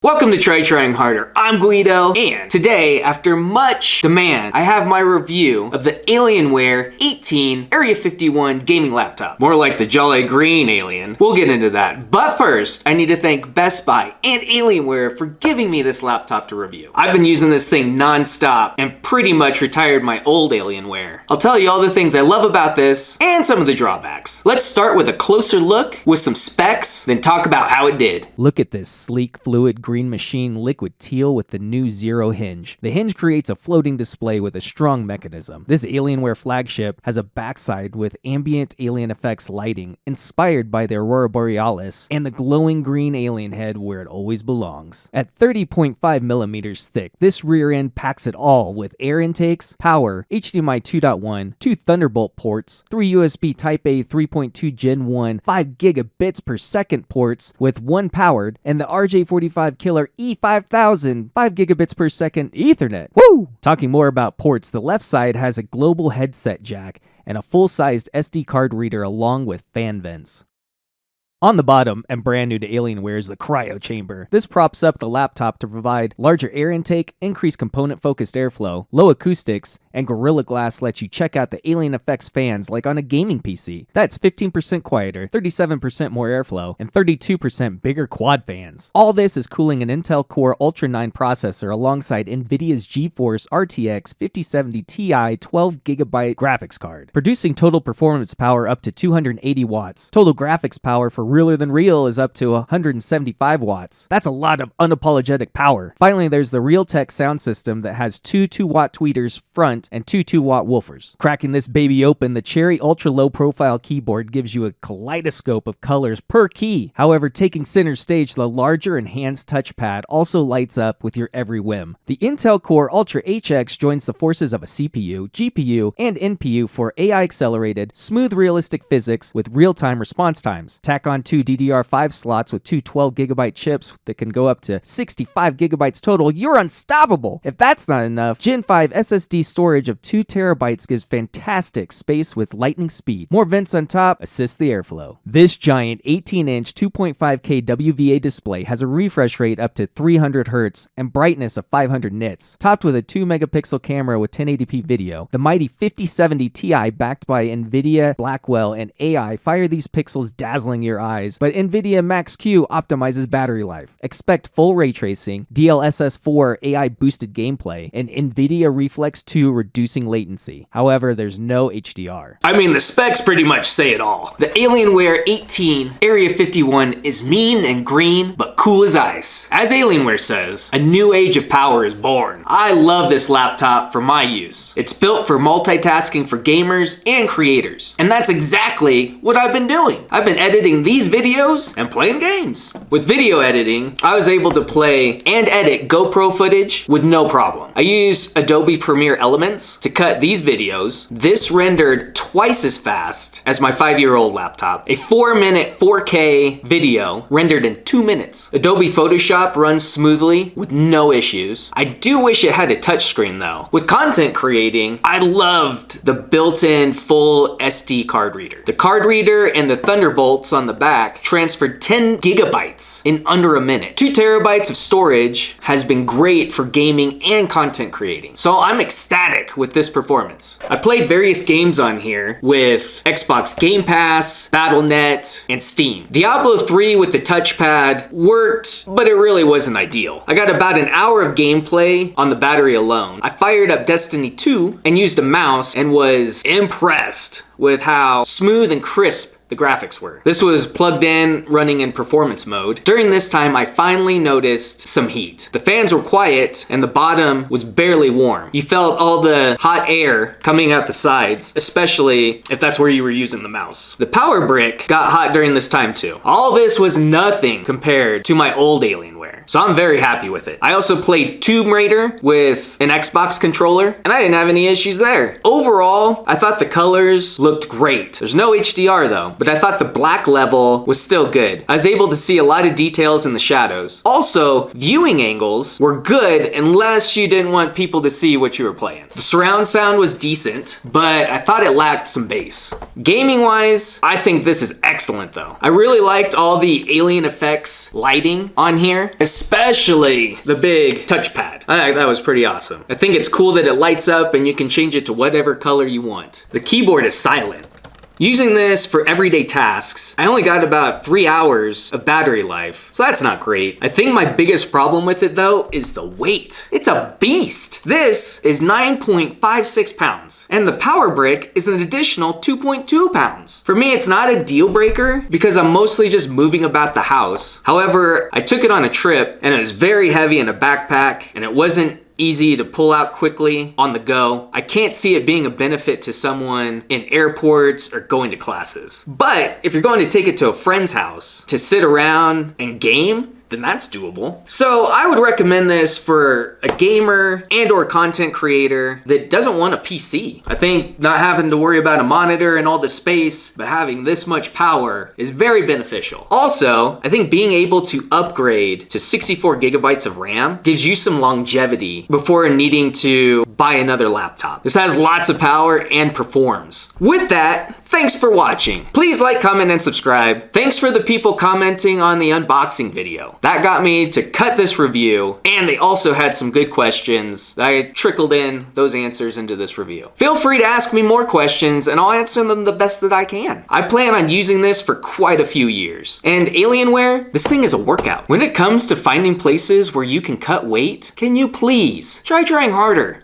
Welcome to Trying Harder. I'm Guido, and today, after much demand, I have my review of the Alienware 18 Area-51 gaming laptop. More like the Jolly Green Alien. We'll get into that. But first, I need to thank Best Buy and Alienware for giving me this laptop to review. I've been using this thing non-stop and pretty much retired my old Alienware. I'll tell you all the things I love about this and some of the drawbacks. Let's start with a closer look with some specs, then talk about how it did. Look at this sleek, fluid green machine liquid teal with the new Zero hinge. The hinge creates a floating display with a strong mechanism. This Alienware flagship has a backside with ambient alien effects lighting inspired by the Aurora Borealis and the glowing green alien head where it always belongs. At 30.5 millimeters thick, this rear end packs it all with air intakes, power, HDMI 2.1, 2 Thunderbolt ports, 3 USB Type-A 3.2 Gen 1, 5 gigabits per second ports with 1 powered, and the RJ45 Killer E5000 5 gigabits per second Ethernet. Woo! Talking more about ports, the left side has a global headset jack and a full-sized SD card reader along with fan vents. On the bottom, and brand new to Alienware, is the cryo chamber. This props up the laptop to provide larger air intake, increased component-focused airflow, low acoustics, and Gorilla Glass lets you check out the alien effects fans like on a gaming PC. That's 15% quieter, 37% more airflow, and 32% bigger quad fans. All this is cooling an Intel Core Ultra 9 processor alongside NVIDIA's GeForce RTX 5070 Ti 12GB graphics card, producing total performance power up to 280 watts. Total graphics power for Realer Than Real is up to 175 watts. That's a lot of unapologetic power. Finally, there's the Realtek sound system that has 2 2-watt tweeters front and 2 2-watt woofers. Cracking this baby open, the Cherry Ultra Low Profile keyboard gives you a kaleidoscope of colors per key. However, taking center stage, the larger enhanced touchpad also lights up with your every whim. The Intel Core Ultra HX joins the forces of a CPU, GPU, and NPU for AI-accelerated, smooth realistic physics with real-time response times. Tack on 2 DDR5 slots with 2 12GB chips that can go up to 65GB total. You're unstoppable! If that's not enough, Gen 5 SSD storage of 2TB gives fantastic space with lightning speed. More vents on top assist the airflow. This giant 18-inch 2.5K WVA display has a refresh rate up to 300Hz and brightness of 500 nits. Topped with a 2-megapixel camera with 1080p video, the mighty 5070 Ti backed by NVIDIA, Blackwell, and AI fire these pixels dazzling your eyes, but NVIDIA Max-Q optimizes battery life. Expect full ray tracing, DLSS4 AI-boosted gameplay, and NVIDIA Reflex 2 reducing latency. However, there's no HDR. I mean, the specs pretty much say it all. The Alienware 18 Area-51 is mean and green, but cool as ice. As Alienware says, a new age of power is born. I love this laptop for my use. It's built for multitasking for gamers and creators. And that's exactly what I've been doing. I've been editing these videos and playing games. With video editing, I was able to play and edit GoPro footage with no problem. I used Adobe Premiere Elements to cut these videos. This rendered twice as fast as my 5-year-old laptop. A 4-minute 4K video rendered in 2 minutes. Adobe Photoshop runs smoothly with no issues. I do wish it had a touchscreen though. With content creating, I loved the built-in full SD card reader. The card reader and the Thunderbolts on the back transferred 10 gigabytes in under a minute. 2 terabytes of storage has been great for gaming and content creating. So I'm ecstatic with this performance. I played various games on here with Xbox Game Pass, Battle.net, and Steam. Diablo 3 with the touchpad worked, but it really wasn't ideal. I got about an hour of gameplay on the battery alone. I fired up Destiny 2 and used a mouse and was impressed with how smooth and crisp the graphics were. This was plugged in, running in performance mode. During this time, I finally noticed some heat. The fans were quiet and the bottom was barely warm. You felt all the hot air coming out the sides, especially if that's where you were using the mouse. The power brick got hot during this time too. All this was nothing compared to my old Alienware, so I'm very happy with it. I also played Tomb Raider with an Xbox controller, and I didn't have any issues there. Overall, I thought the colors looked great. There's no HDR though, but I thought the black level was still good. I was able to see a lot of details in the shadows. Also, viewing angles were good unless you didn't want people to see what you were playing. The surround sound was decent, but I thought it lacked some bass. Gaming wise, I think this is excellent though. I really liked all the alien effects lighting on here, especially the big touchpad. That was pretty awesome. I think it's cool that it lights up and you can change it to whatever color you want. The keyboard is silent. Using this for everyday tasks, I only got about 3 hours of battery life, so that's not great. I think my biggest problem with it though is the weight. It's a beast. This is 9.56 pounds, and the power brick is an additional 2.2 pounds. For me, it's not a deal breaker because I'm mostly just moving about the house. However, I took it on a trip and it was very heavy in a backpack and it wasn't easy to pull out quickly on the go. I can't see it being a benefit to someone in airports or going to classes. But if you're going to take it to a friend's house to sit around and game, then that's doable. So I would recommend this for a gamer and or content creator that doesn't want a PC. I think not having to worry about a monitor and all the space, but having this much power is very beneficial. Also, I think being able to upgrade to 64 gigabytes of RAM gives you some longevity before needing to buy another laptop. This has lots of power and performs. With that, thanks for watching. Please like, comment, and subscribe. Thanks for the people commenting on the unboxing video. That got me to cut this review, and they also had some good questions. I trickled in those answers into this review. Feel free to ask me more questions, and I'll answer them the best that I can. I plan on using this for quite a few years. And Alienware, this thing is a workout. When it comes to finding places where you can cut weight, can you please try trying harder?